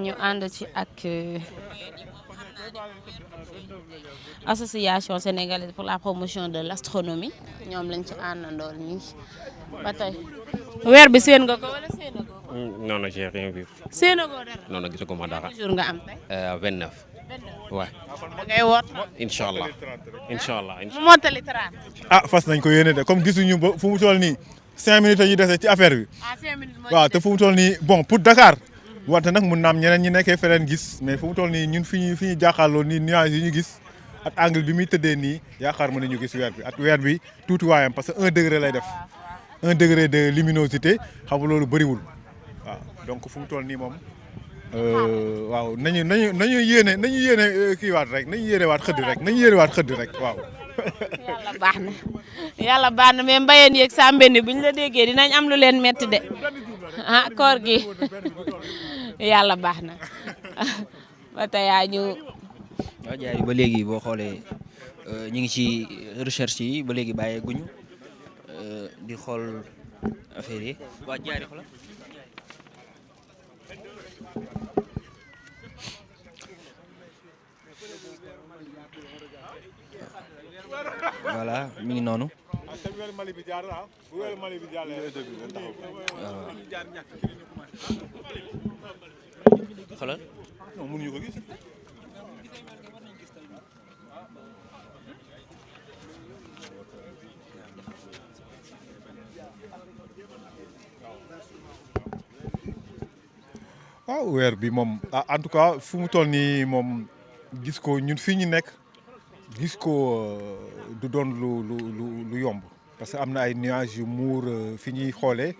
ñu ànd ci ak association sénégalaise pour la promotion de l'astronomie ñoom lañ ci àndandool nii ba tey weer bi seen nga ko wala seenagoo ko. non non j'ai rien vu. Seenagoo dara. non non gisaguma dara. jour nga am tey. 29. waaw. da ngay woot. incha allah incha allah. mu mottali 30. fas nañ ko yéene de comme gisuñu ba fu mu toll nii 5 minutes la ñuy dese ci affaire bi. 5 minutes waaw te fu mu toll nii bon pour Dakar. wante nag mun naam ñeneen ñi nekkee feneen gis mais fu mu toll nii ñun fi ñu jàkkaarloo nii nuages yi ñu gis ak angle bi muy tëddee nii yaakaar mën nañu gis weer bi ak weer bi tuuti waayam parce que 1 degré lay def 1 degré de luminosité xam nga loolu bëriwul waaw donc fu mu toll nii moom waaw nañu yéene kii waat rek nañu yéene waat xëdd rek waaw. yàlla baax na mais mbayeen yeeg sàmbeen bu ñu la déggee dinañ am lu leen metti de koor gi yàlla baax na ba tey ñu. waaw jaay ba léegi boo xoolee ñu ngi ci recherche yi ba léegi bàyyeeguñu di xool affaire yi waa jaay di xoolal. voilà mi ngi noonu. xoolal. mënuñu ko gis. waaw weer bi moom en tout cas fu mu toll nii moom gis ko ñun fii ñu nekk gis ko du doon lu yomb parce que am na ay nuages yu muur fi ñuy xoolee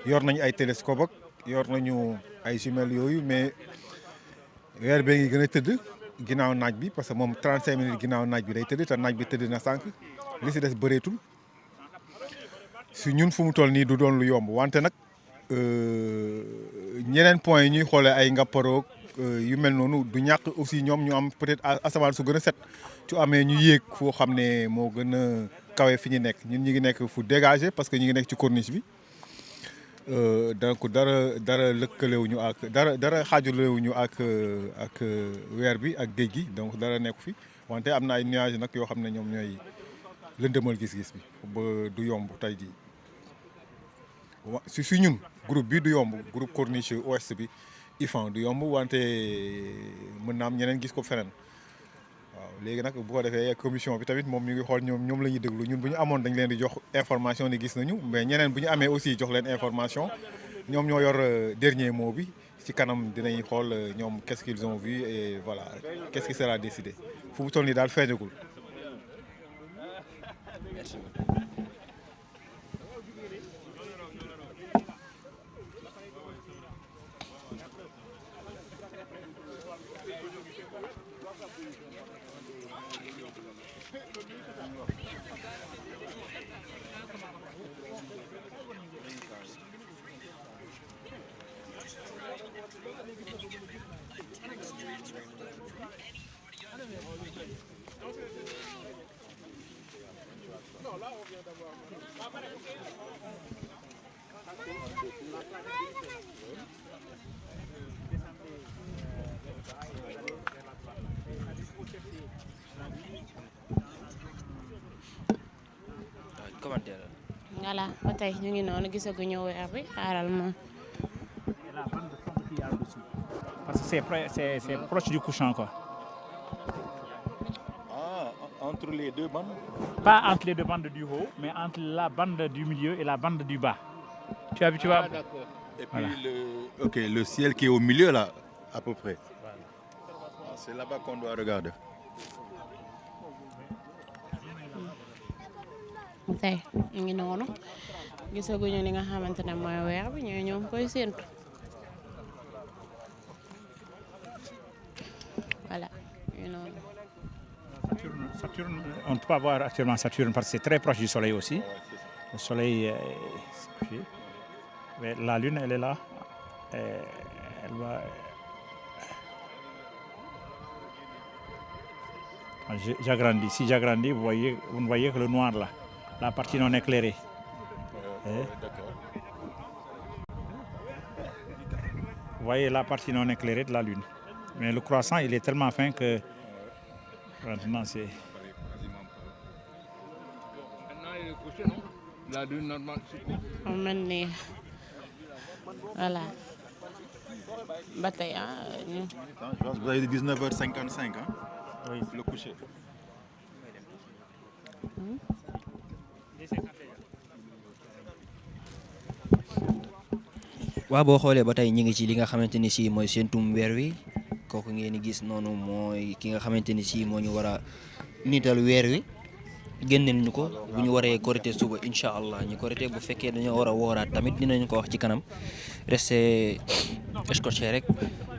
yor nañu ay télescope ak yor nañu ay jumelles yooyu mais weer bee ngi gën a tëdd ginnaaw naaj bi parce que moom 35 minutes ginnaaw naaj bi day tëdd te naaj bi tëdd na sànq li si des bëreetul si ñun fu mu toll nii du doon lu yomb wante nag ñeneen points yi ñuy xoolee ay ngapparoog yu mel noonu du ñàkk aussi ñoom ñu am peut-être asamaan su gën a set su amee ñu yéeg foo xam ne moo gën a kawe fi ñu nekk ñun ñu ngi nekk fu dégagé parce que ñu ngi nekk ci corniche bi donc dara lëkkalewuñu ak dara xaajalewuñu ak weer bi ak géej gi donc dara nekku fi wante am na ay nuages nag yoo xam ne ñoom ñooy lëndëmal gis-gis bi ba du yomb tey jii si ñun groupe bi du yomb groupe corniche ouest bi IFAN du yomb wante mën naa am ñeneen gis ko feneen waaw léegi nag bu ko defee commission bi tamit moom ñu ngi xool ñoom la ñuy déglu ñun bu ñu amoon dañ leen di jox information ni gis nañu mais ñeneen bu ñu amee aussi jox leen information ñoom ñoo yor dernier mot bi ci kanam dinañ xool ñoom qu'est-ce qu'ils ont vu et voilà qu'est-ce qui sera décidé fu mu toll nii daal feeñagul. voilà ba tey ñu ngi noonu gisaguñu weer bi xaaral ma. Parce que c'est proche du couchant quoi. Ah, entre les deux bandes? Pas entre les deux bandes du haut, mais entre la bande du milieu et la bande du bas. Tu vois? Ah, d'accord. Et voilà. puis le ciel qui est au milieu là, à peu près. Voilà. Ah, c'est là-bas qu'on doit regarder. tey ñu ngi noonu gisaguñu li nga xamante ne mooy weer bi ñoo koy séentu voilà ñu noonu. Saturne, on ne peut pas voir actuellement Saturne parce que c'est très proche du Soleil aussi. Le Soleil est couché. Mais la Lune, elle est là. Elle va. J'agrandis. Si j'agrandis, vous ne voyez que le noir là. La partie non éclairée. Vous voyez la partie non éclairée de la Lune. Mais le croissant, il est tellement fin que maintenant c'est... La Lune normale. mu mel ni voilà ba tey Vous avez 19h55, hein? Oui. Le coucher. waaw boo xoolee ba tey ñu ngi ci li nga xamante ni si mooy séentum weer wi kooku ngeen di gis noonu mooy ki nga xamante ni si moo ñu war a niital weer wi génneel ñu ko bu ñu waree korité suba incha allah ñu korité bu fekkee dañoo war a wooraat tamit dinañu ko wax ci kanam resté scotché rek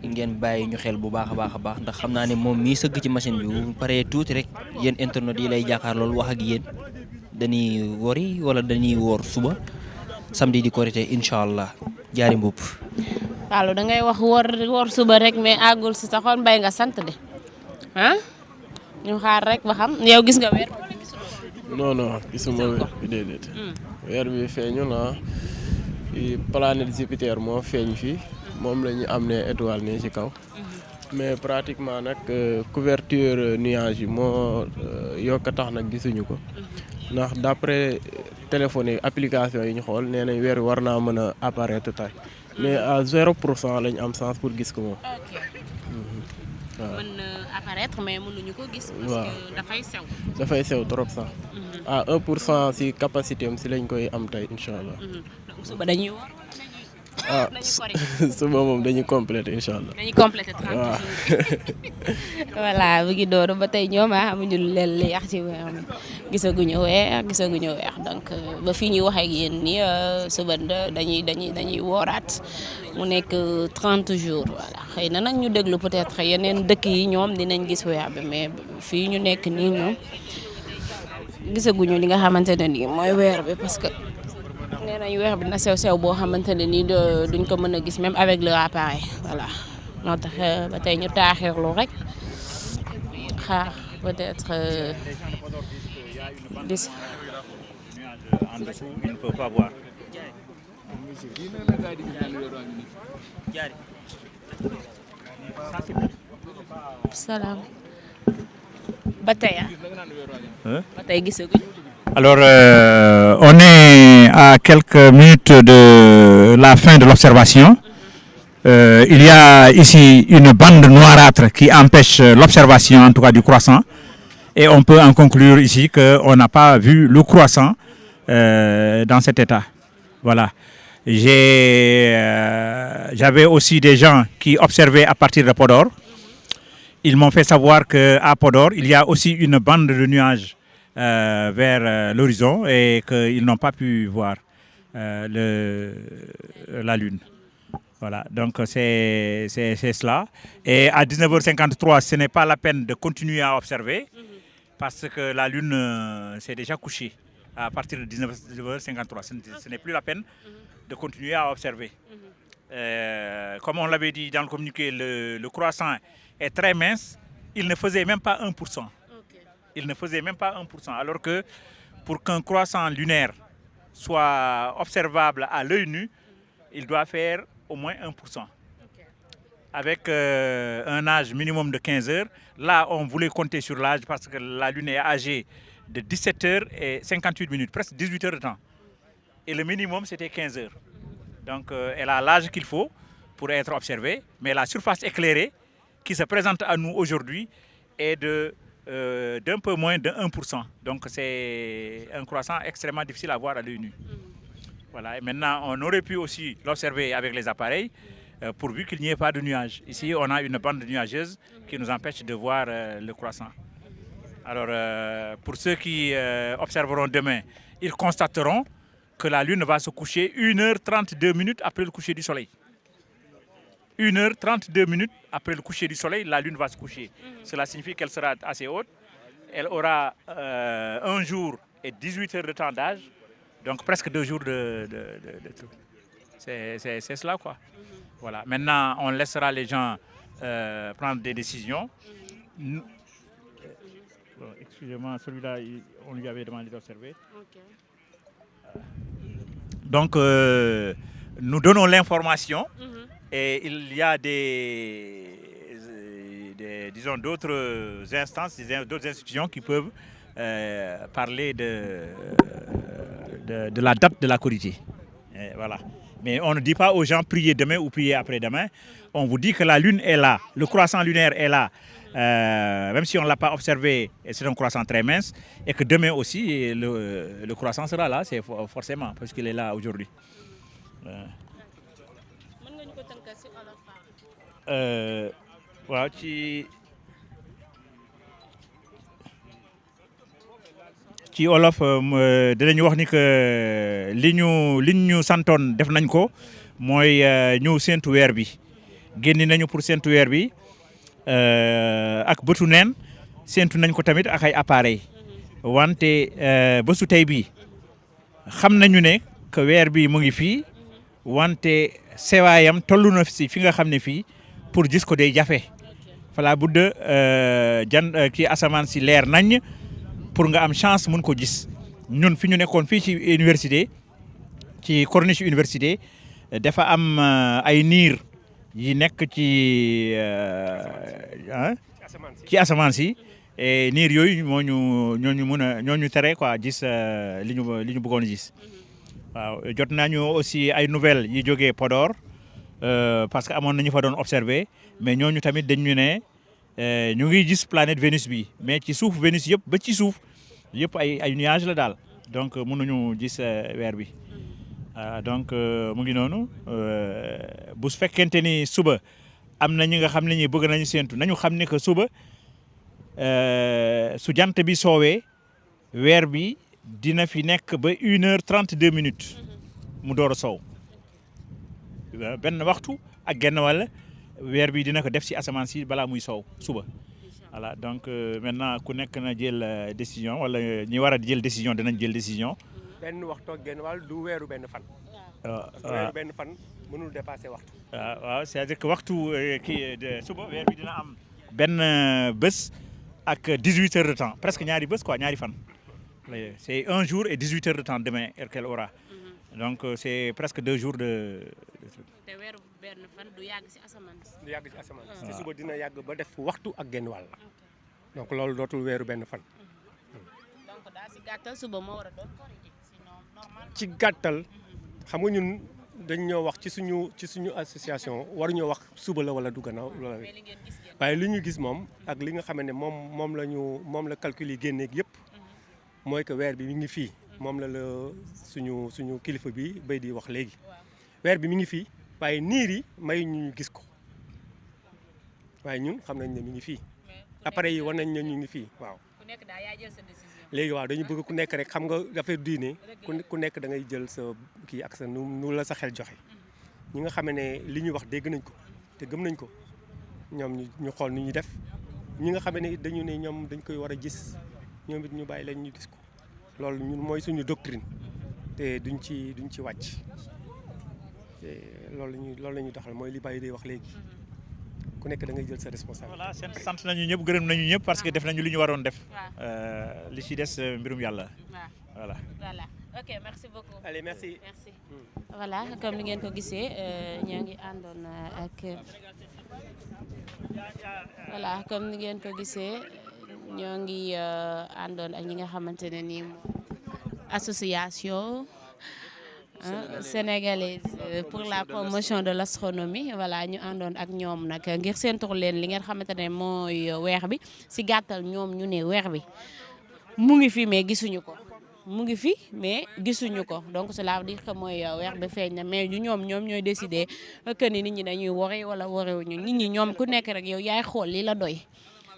ngeen bàyyi ñu xel bu baax a baax ndax xam naa ne moom mii sëgg ci machine bi bu paree tuuti rek yéen internet yi lay jàkkaar loolu wax ak yéen dañuy wori wala dañuy woor suba samedi di korité incha allah jaari mbubb Fallou da ngay wax woor suba rek mais àggul si sa xol mbay nga sant de ah ñu xaar rek ba xam yow gis nga weer. Non, gisuma déedéet. Weer bi feeñu na fi planète Jupiter moo feeñ fii moom la ñu am ne étoile nii ci kaw. Mais pratiquement nag couverture nuage yi moo yokk a tax nag gisuñu ko. Ndax d'après téléphone yi application yi ñu xool nee nañ weer war naa mën a apparaître tey mais à 0% lañ am chance pour gis ko moom. waaw mën na apparaître mais mënuñu ko gis. parce que dafay sew. dafay sew trop sax. à 1% si capacité am si lañ koy am tey incha allah. donc suba dañuy woor ah suba moom dañuy complété incha allah. dañuy complété 30 jours. voilà bu ngi dooru ba tey ñoom amuñu lu leen li yax ci weer mi gisaguñu weer donc ba fii ñuy wax ak yéen nii suba dañuy wooraat mu nekk 30 jours voilà xëy na nag ñu déglu peut-être yeneen dëkk yi ñoom dinañ gis weer bi mais fii ñu nekk nii ñoom gisaguñu li nga xamante ne nii mooy weer bi parce que nee nañ weer bi na sew boo xamante ne nii duñ ko mën a gis même avec le appareil voilà moo tax ba tey ñu taaxirlu rek xaar peut-être dis En dessous, il ne peut pas voir. salaam ba tey ba tey gisaguñu. Alors, on est à quelques minutes de la fin de l'observation. Il y a ici une bande noirâtre qui empêche l'observation, en tout cas du croissant. Et on peut en conclure ici qu'on n'a pas vu le croissant dans cet état. Voilà. J'avais aussi des gens qui observaient à partir de Podor. Ils m'ont fait savoir qu'à Podor, il y a aussi une bande de nuages vers l'horizon et qu'ils n'ont pas pu voir la Lune. Voilà, donc c'est cela. Et à 19h53, ce n'est pas la peine de continuer à observer parce que la Lune s'est déjà couchée à partir de 19h53. Ce n'est plus la peine de continuer à observer. Comme on l'avait dit dans le communiqué, le croissant est très mince. Il ne faisait même pas 1%. Il ne faisait même pas 1%. Alors que pour qu'un croissant lunaire soit observable à l'œil nu, il doit faire au moins 1%. Avec un âge minimum de 15 heures. Là, on voulait compter sur l'âge parce que la Lune est âgée de 17 heures et 58 minutes, presque 18 heures de temps. Et le minimum, c'était 15 heures. Donc, elle a l'âge qu'il faut pour être observée. Mais la surface éclairée qui se présente à nous aujourd'hui est d'un peu moins de 1%. Donc, c'est un croissant extrêmement difficile à voir à l'œil nu. Voilà. Et maintenant, on aurait pu aussi l'observer avec les appareils, pourvu qu'il n'y ait pas de nuages. Ici, on a une bande nuageuse qui nous empêche de voir le croissant. Alors, pour ceux qui observeront demain, ils constateront que la Lune va se coucher 1h32 après le coucher du Soleil. 1h32 après le coucher du Soleil, la Lune va se coucher. Cela signifie qu'elle sera assez haute. Elle aura 1 jour et 18 heures de temps d'âge, donc presque 2 jours de truc. C'est cela, quoi. Voilà. Maintenant, on laissera les gens prendre des décisions. Excusez-moi, celui-là, on lui avait demandé d'observer. Donc, nous donnons l'information Et il y a disons, d'autres instances, d'autres institutions qui peuvent parler de la date de la Korité. Voilà. Mais on ne dit pas aux gens priez demain ou priez après-demain. On vous dit que la lune est là, le croissant lunaire est là. Même si on ne l'a pas observé, c'est un croissant très mince. Et que demain aussi, le croissant sera là, c'est forcément, parce qu'il est là aujourd'hui. Waaw ci olof dinañu wax ni que li ñu santoon def nañ ko mooy ñëw séntu weer bi génni nañu pour séntu weer bi ak bëtu neen séntu nañ ko tamit ak ay appareil wante bésu tey bi xam nañu ne que weer bi mu ngi fii wante sewaayam tollu na si fi nga xam ne fii pour gis ko day jafe fala budde kii asamaan si leer nañ pour nga am chance mun ko gis ñun fi ñu nekkoon fii ci université ci corniche université dafa am ay niir yi nekk ci asamaan si et niir yooyu ñooñu tere quoi gis li ñu bëggoon gis waaw jot nañu aussi ay nouvelles yi jógee Podor parce que amoon nañu fa doon observer mais ñooñu tamit dañu ne ñu ngi gis planète Vénus bi mais ci suuf Vénus yëpp ba ci suuf yëpp ay nuages la daal donc mënuñu gis weer bi donc mu ngi noonu bu fekkente ni suba am na ñi nga xam ne ñi bëgg nañu séentu nañu xam ne que suba su jant bi soowee weer bi dina fi nekk ba 1h32 mu door a soow benn waxtu ak genn wàll weer bi dina ko def ci asamaan si balaa muy soow suba voilà donc maintenant ku nekk na jël décision wala ñi war a jël décision dinañ jël décision. benn waxtu ak genn wàll du weeru benn fan. weeru benn fan mënul dépasser waxtu. waaw c'est-à-dire que waxtu suba weer bi dina am benn bés ak 18 heures de temps presque ñaari bés quoi ñaari fan. C'est 1 jour et 18 heures de temps demain qu'elle aura. Donc c'est presque 2 jours de truc. te weeru benn fan du yàgg ci asamaan si. du yàgg ci asamaan si. suba dina yàgg ba def waxtu ak genn wàll. donc loolu dootul weeru benn fan. donc daal ci gàttal suba moo war a doon korité sinon normal. ci gàttal xam nga ñun dañ ñoo wax ci suñu association waruñoo wax suba la wala du gannaaw loolu waaye li ñu gis moom ak li nga xam ne moom la calcul yi génneeg yëpp. mooy que weer bi mi ngi fii moom la suñu kilifa bi bay di wax léegi weer bi mi ngi fii waaye niir yi may ñu gis ko waaye ñun xam nañ ne mi ngi fii appareil yi war nañ ne ñu ngi fii waaw. ku nekk daal yaa jël sa décision. léegi waaw dañu bëgg ku nekk rek xam nga affaire diine ku nekk da ngay jël sa kii ak sa nu la sa xel joxe ñi nga xam ne li ñuy wax dégg nañ ko te gëm nañ ko ñoom ñu xool ni ñuy def ñi nga xam ne dañu ne ñoom dañ koy war a gis. ñoom it ñu bàyyi leen ñu gis ko loolu ñun mooy suñu doctrine te duñ ci wàcc te loolu la ñuy doxal mooy li bàyyi day wax léegi ku nekk da ngay jël sa responsabilité. voilà sant nañu ñëpp gërëm nañu ñëpp parce que def nañu li ñu waroon def. li ci des mbirum yàlla. voilà. ok merci beaucoup. allez merci. voilà comme ni ngeen ko gisee ñoo ngi àndoon ak voilà comme ni ngeen ko gisee. ñoo ngi àndoon ak ñi nga xamante ne nii association sénégalaise pour la promotion de l'astronomie voilà ñu àndoon ak ñoom nag ngir séntu leen li ngeen xamante ne mooy weer bi ci gàttal ñoom ñu ne weer bi mu ngi fi mais gisuñu ko donc cela veut dire que mooy weer bi feeñ na mais ñoom ñooy décider que ni nit ñi dañuy wori wala woriwuñu nit ñi ñoom ku nekk rek yow yaay xool li la doy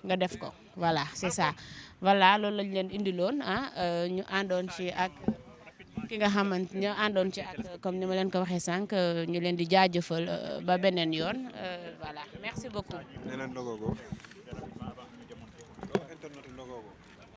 nga def ko. voilà c'est ça voilà loolu lañ leen indiloon ñu àndoon ci ak ki nga xamante ñu àndoon ci ak comme ni ma leen ko waxee sànq ñu leen di jaajëfal ba beneen yoon voilà merci beaucoup.